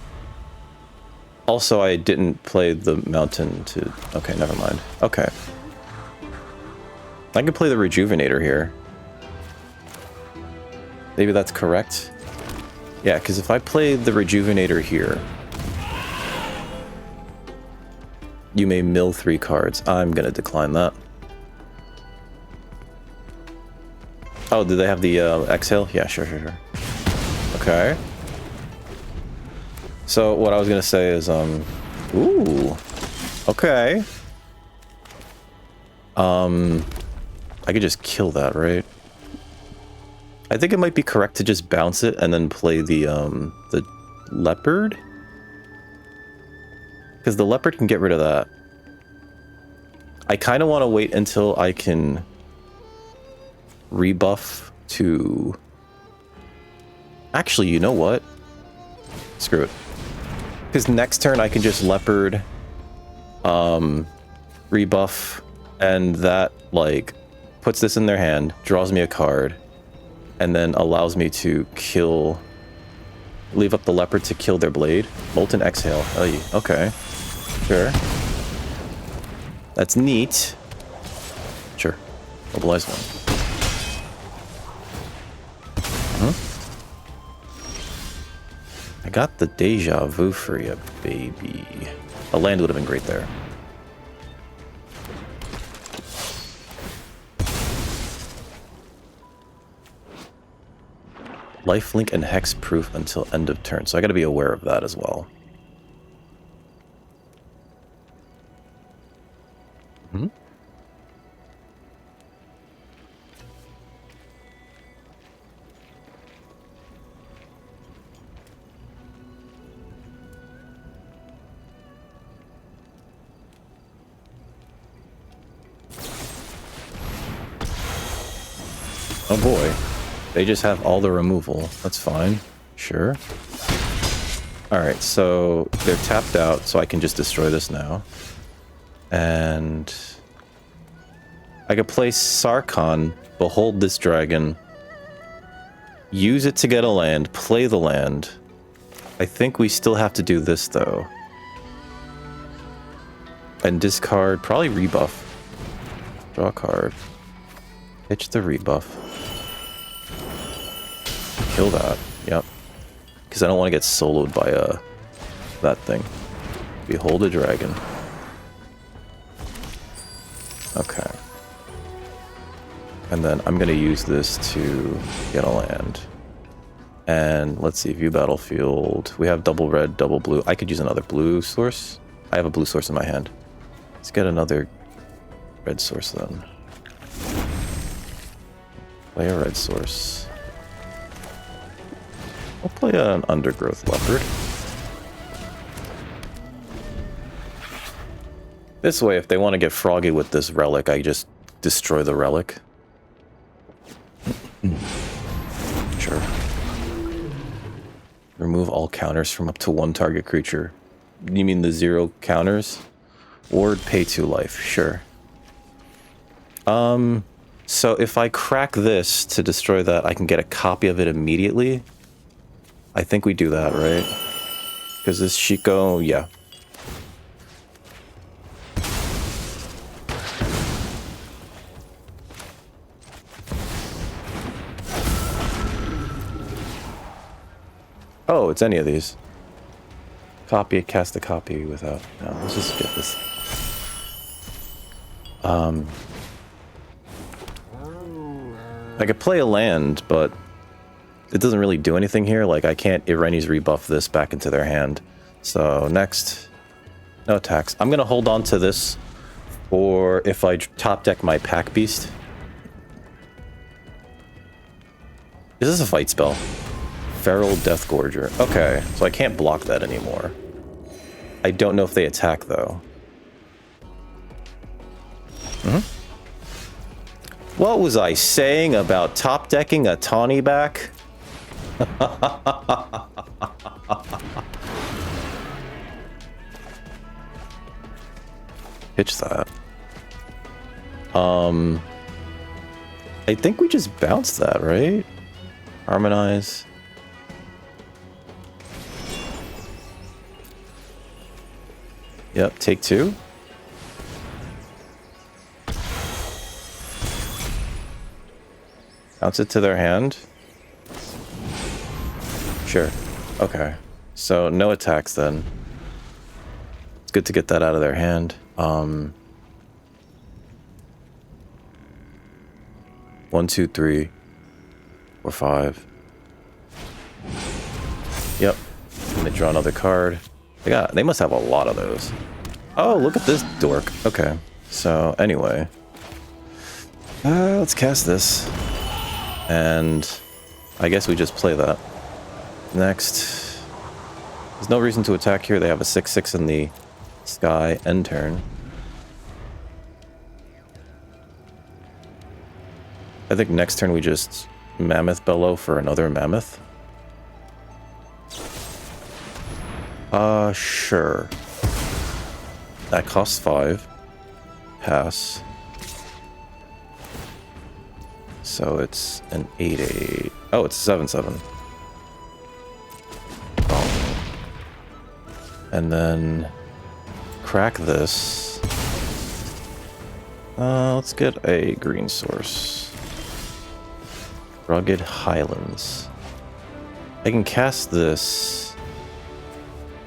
A: Also, I didn't play the mountain to... Okay, never mind. Okay. I can play the Rejuvenator here. Maybe that's correct. Yeah, because if I play the Rejuvenator here, you may mill 3 cards. I'm going to decline that. Oh, do they have the exhale? Yeah, sure. Okay. So what I was going to say is, ooh. Okay. I could just kill that, right? I think it might be correct to just bounce it and then play the leopard. Because the leopard can get rid of that. I kind of want to wait until I can rebuff to... Actually, you know what? Screw it. Because next turn I can just leopard, rebuff, and that, like, puts this in their hand, draws me a card, and then allows me to kill... Leave up the leopard to kill their blade. Molten Exhale. Oh, okay. Sure. That's neat. Sure. Mobilize 1. I got the Deja Vu for you, baby. A land would have been great there. Lifelink and hexproof until end of turn, so I gotta be aware of that as well. Oh boy. They just have all the removal. That's fine. Sure. Alright, so they're tapped out, so I can just destroy this now. And I could play Sarkhan, behold this dragon, use it to get a land, play the land. I think we still have to do this, though. And discard, probably rebuff. Draw a card. Pitch the rebuff. Kill that, yep. Because I don't want to get soloed by that thing. Behold a dragon. Okay. And then I'm going to use this to get a land. And let's see, view battlefield. We have double red, double blue. I could use another blue source. I have a blue source in my hand. Let's get another red source then. Play a red source. I'll play an undergrowth leopard. This way, if they want to get froggy with this relic, I just destroy the relic. Sure. Remove all counters from up to one target creature. You mean the 0 counters? Ward, pay 2 life. Sure. So if I crack this to destroy that, I can get a copy of it immediately. I think we do that, right? Because this Shiko, yeah. Oh, it's any of these. Copy, cast a copy without... No, let's just get this. I could play a land, but it doesn't really do anything here. Like, I can't Ireni's rebuff this back into their hand. So, next. No attacks. I'm going to hold on to this for if I top deck my Pack Beast. Is this a fight spell? Feral Death Gorger. Okay, so I can't block that anymore. I don't know if they attack, though. What was I saying about top decking a Tawny back? Pitch that. I think we just bounced that, right? Harmonize. Yep, take 2. Bounce it to their hand. Sure. Okay. So, no attacks then. It's good to get that out of their hand. 1, 2, 3, 4, 5. Yep. Let me draw another card. They must have a lot of those. Oh, look at this dork. Okay. So, anyway. Let's cast this. And I guess we just play that. Next. There's no reason to attack here. They have a 6/6 in the sky end turn. I think next turn we just Mammoth Bellow for another Mammoth. Sure. That costs 5. Pass. So it's an 8/8. Oh, it's a 7/7. Oh. And then crack this. Let's get a green source. Rugged Highlands. I can cast this.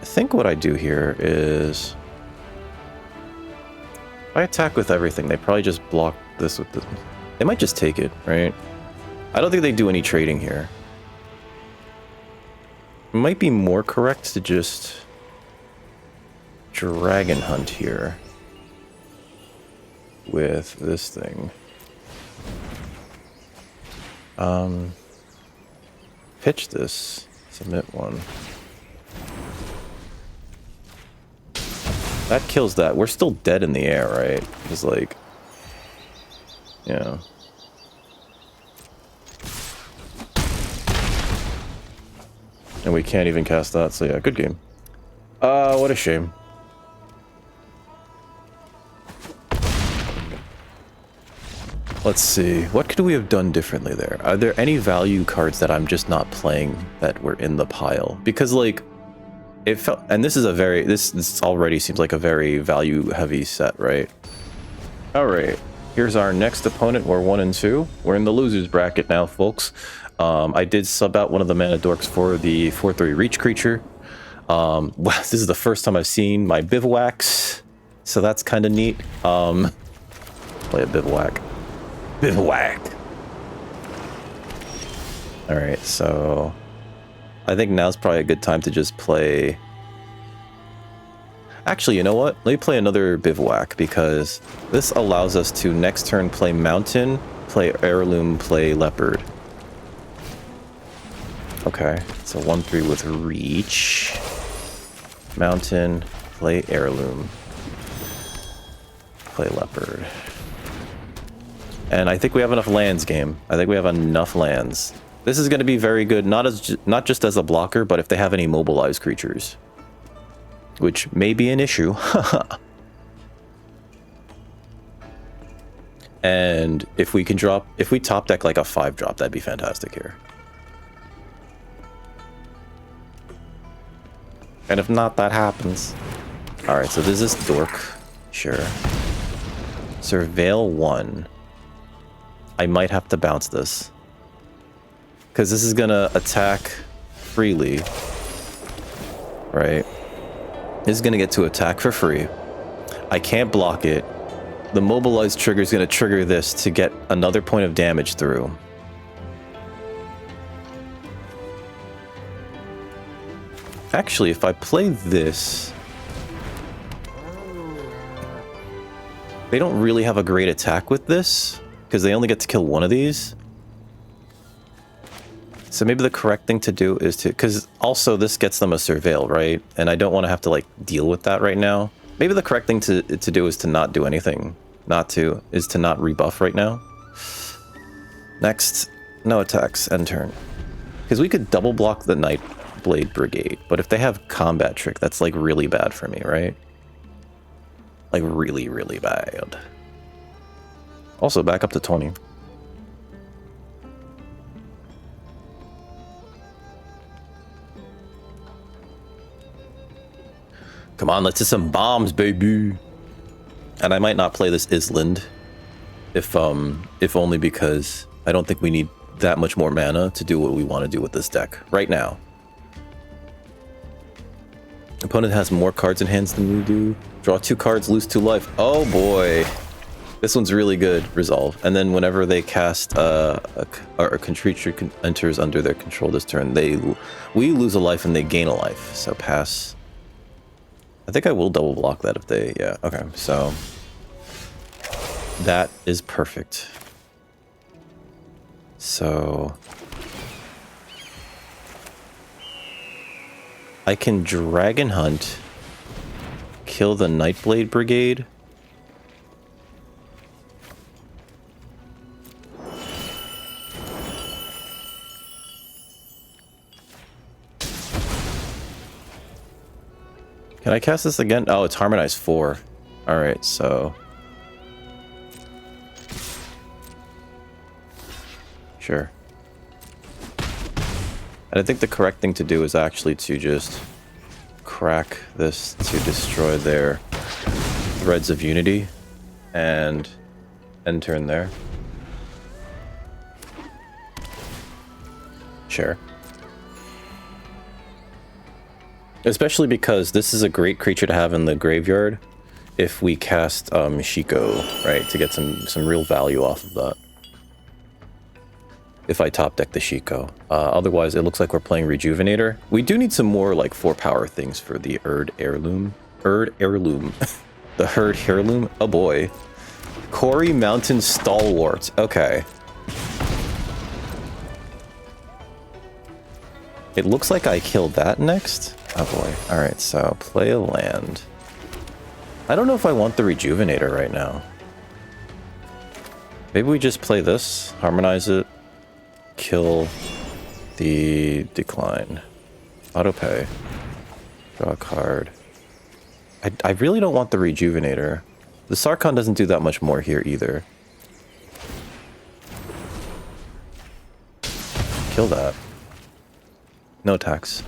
A: I think what I do here is if I attack with everything, they probably just block this with this. They might just take it, right? I don't think they do any trading here. It might be more correct to just Dragon Hunt here with this thing. Pitch this. Submit 1. That kills that. We're still dead in the air, right? Because, like... Yeah. And we can't even cast that, so yeah, good game. What a shame. Let's see, what could we have done differently there? Are there any value cards that I'm just not playing that were in the pile? Because like, it felt, and this is a very, this already seems like a very value heavy set, right? All right, here's our next opponent. We're 1 and 2. We're in the losers bracket now, folks. I did sub out one of the mana dorks for the 4/3 reach creature. This is the first time I've seen my bivouacs, so that's kind of neat. Play a bivouac. Bivouac. All right, so I think now's probably a good time to just play. Actually, you know what? Let me play another bivouac because this allows us to next turn play mountain, play heirloom, play leopard. Okay, so 1/3 with reach. Mountain, play heirloom, play leopard. And I think we have enough lands, game. I think we have enough lands. This is going to be very good, not just as a blocker, but if they have any mobilized creatures. Which may be an issue. And if we can drop, if we top deck like a 5-drop, that'd be fantastic here. And if not, that happens. Alright, so this is dork. Sure. Surveil 1. I might have to bounce this. Because this is gonna attack freely. Right? This is gonna get to attack for free. I can't block it. The mobilized trigger is gonna trigger this to get another point of damage through. Actually, if I play this, they don't really have a great attack with this, because they only get to kill one of these. So maybe the correct thing to do is to, because also this gets them a surveil, right? And I don't want to have to like deal with that right now. Maybe the correct thing to do is to not do anything. Is to not rebuff right now. Next, no attacks, end turn. Because we could double block the Nightblade Brigade, but if they have combat trick, that's like really bad for me, right? Like really, really bad. Also back up to 20. Come on, let's hit some bombs, baby. And I might not play this Island, if only because I don't think we need that much more mana to do what we want to do with this deck right now. Opponent has more cards in hands than we do. Draw 2 cards, lose 2 life. Oh boy, this one's really good. Resolve, and then whenever they cast a creature enters under their control this turn, we lose a life and they gain a life. So pass. I think I will double block that if they, yeah, okay, so that is perfect. So I can Dragon Hunt, kill the Nightblade Brigade. Can I cast this again? Oh, it's Harmonized 4. Alright, so... Sure. And I think the correct thing to do is actually to just crack this to destroy their Threads of Unity and end turn there. Sure. Especially because this is a great creature to have in the graveyard if we cast Shiko, right? To get some real value off of that. If I top deck the Shiko. Otherwise, it looks like we're playing Rejuvenator. We do need some more like 4-power things for the Erd Heirloom. Erd Heirloom. The Herd Heirloom? Oh boy. Quarry Mountain Stalwart. Okay. It looks like I killed that next. Oh boy. Alright, so play a land. I don't know if I want the Rejuvenator right now. Maybe we just play this, harmonize it, kill the Decline. Auto pay. Draw a card. I really don't want the Rejuvenator. The Sarkhan doesn't do that much more here either. Kill that. No attacks.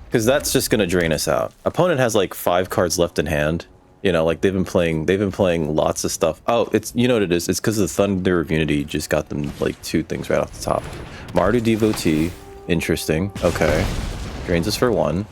A: Because that's just gonna drain us out. Opponent has like 5 cards left in hand. You know, like they've been playing lots of stuff. Oh, it's, you know what it is? It's because the Thunder of Unity just got them like 2 things right off the top. Mardu Devotee, interesting. Okay, drains us for 1.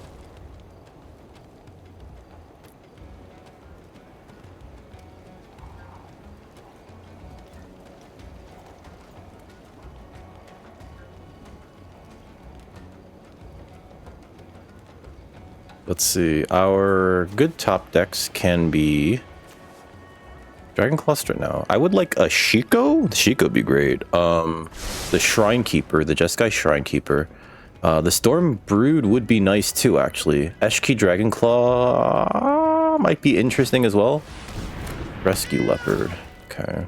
A: Let's see. Our good top decks can be Dragonclaw now. I would like a Shiko. The Shiko would be great. The Shrine Keeper, the Jeskai Shrine Keeper. The Storm Brood would be nice too, actually. Eshki Dragonclaw might be interesting as well. Rescue Leopard. Okay.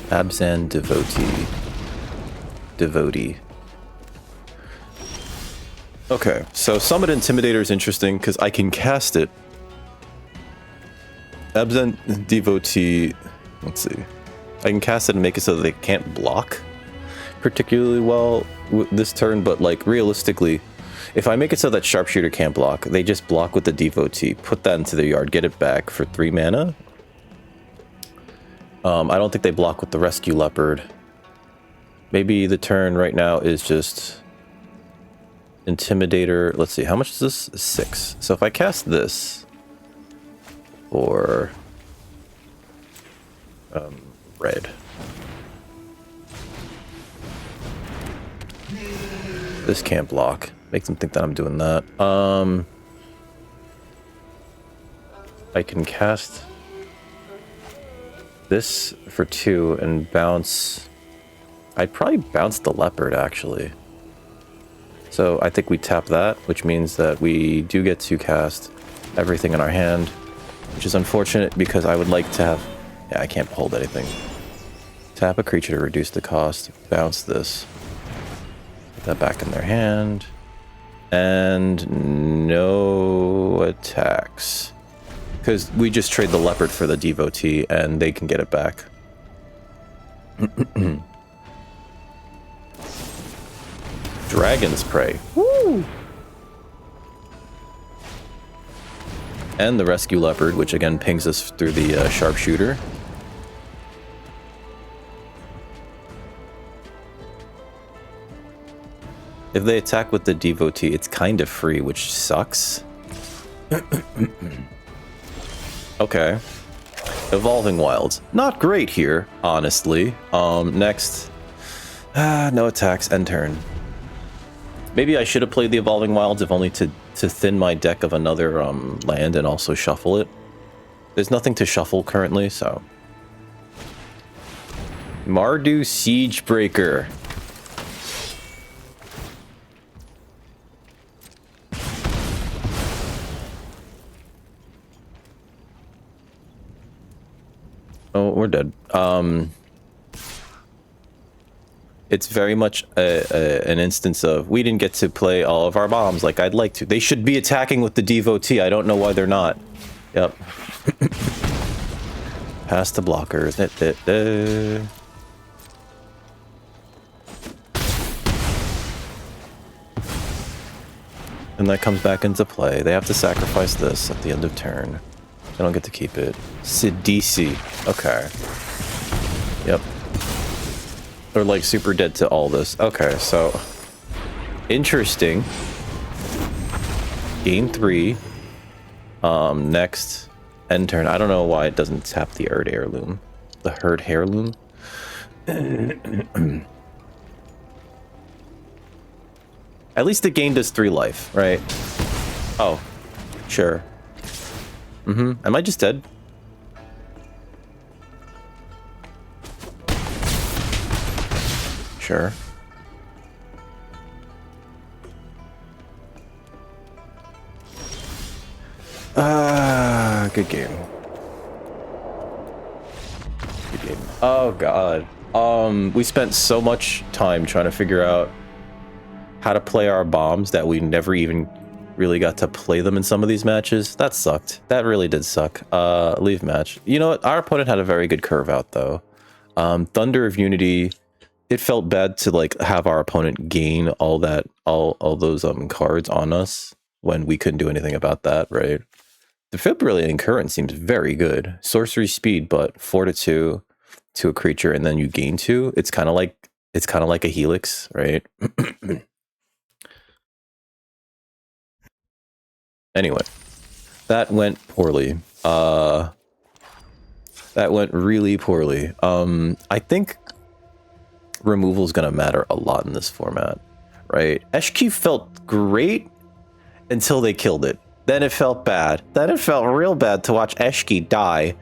A: Abzan Devotee. Okay, so Summit Intimidator is interesting because I can cast it. Absent Devotee, let's see. I can cast it and make it so that they can't block particularly well this turn, but like realistically, if I make it so that Sharpshooter can't block, they just block with the Devotee, put that into their yard, get it back for 3 mana. I don't think they block with the Rescue Leopard. Maybe the turn right now is just Intimidator. Let's see, how much is this? 6. So if I cast this for red, this can't block. Makes them think that I'm doing that. I can cast this for 2 and bounce. I'd probably bounce the Leopard, actually. So I think we tap that, which means that we do get to cast everything in our hand, which is unfortunate because I would like to have... Yeah, I can't hold anything. Tap a creature to reduce the cost. Bounce this. Put that back in their hand. And no attacks. Because we just trade the Leopard for the Devotee and they can get it back. Dragon's Prey. Woo! And the Rescue Leopard, which again pings us through the Sharpshooter. If they attack with the Devotee, it's kind of free, which sucks. Okay. Evolving Wilds. Not great here, honestly. Next. No attacks, end turn. Maybe I should have played the Evolving Wilds, if only to thin my deck of another land and also shuffle it. There's nothing to shuffle currently, so... Mardu Siegebreaker. Oh, we're dead. It's very much an instance of we didn't get to play all of our bombs like I'd like to. They should be attacking with the Devotee. I don't know why they're not. Yep. Past the blockers. And that comes back into play. They have to sacrifice this at the end of turn. I don't get to keep it. Sidisi. Okay. Yep. They're like super dead to all this. Okay, so interesting. Game 3. Next end turn. I don't know why it doesn't tap the Herd Heirloom. The Herd Heirloom. At least the game does 3 life, right? Oh, sure. Am I just dead? Sure. Good game. Good game. Oh god. We spent so much time trying to figure out how to play our bombs that we never even really got to play them in some of these matches. That sucked. That really did suck. Leave match. You know what? Our opponent had a very good curve out though. Thunder of Unity, it felt bad to like have our opponent gain all those cards on us when we couldn't do anything about that, right? Defibrillating Current seems very good. Sorcery speed, but 4 to 2 to a creature, and then you gain 2. It's kind of like a Helix, right? Anyway, that went poorly. That went really poorly. I think removal is gonna matter a lot in this format, right? Eshki felt great until they killed it. Then it felt bad. Then it felt real bad to watch Eshki die.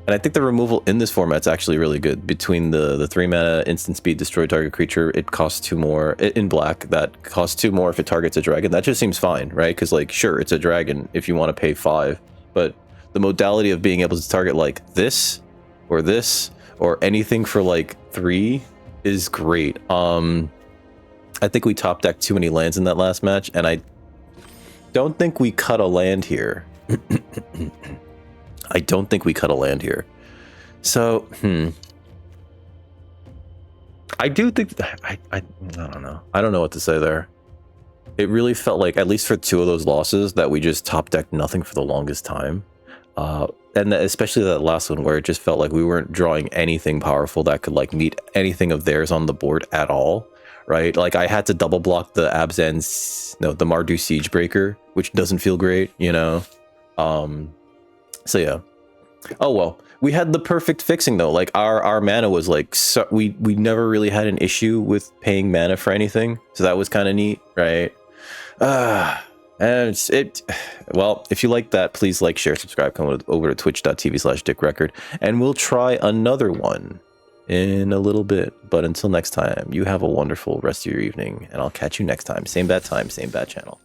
A: And I think the removal in this format is actually really good. Between the 3 mana instant speed destroy target creature, it costs 2 more in black. That costs 2 more if it targets a dragon. That just seems fine, right? Because like, sure, it's a dragon if you want to pay 5, but the modality of being able to target like this or anything for like 3 is great. I think we top decked too many lands in that last match, and I don't think we cut a land here. I don't think we cut a land here. So, I do think I don't know. I don't know what to say there. It really felt like, at least for 2 of those losses, that we just top decked nothing for the longest time. And especially that last one where it just felt like we weren't drawing anything powerful that could like meet anything of theirs on the board at all, right? Like I had to double block the the Mardu Siegebreaker, which doesn't feel great, you know? So yeah. Oh well, we had the perfect fixing though. Like our mana was like, so we never really had an issue with paying mana for anything, so that was kind of neat, right? And well, if you like that, please like, share, subscribe, come over to twitch.tv/dickrecord, and we'll try another one in a little bit. But until next time, you have a wonderful rest of your evening, and I'll catch you next time. Same bad time, same bad channel.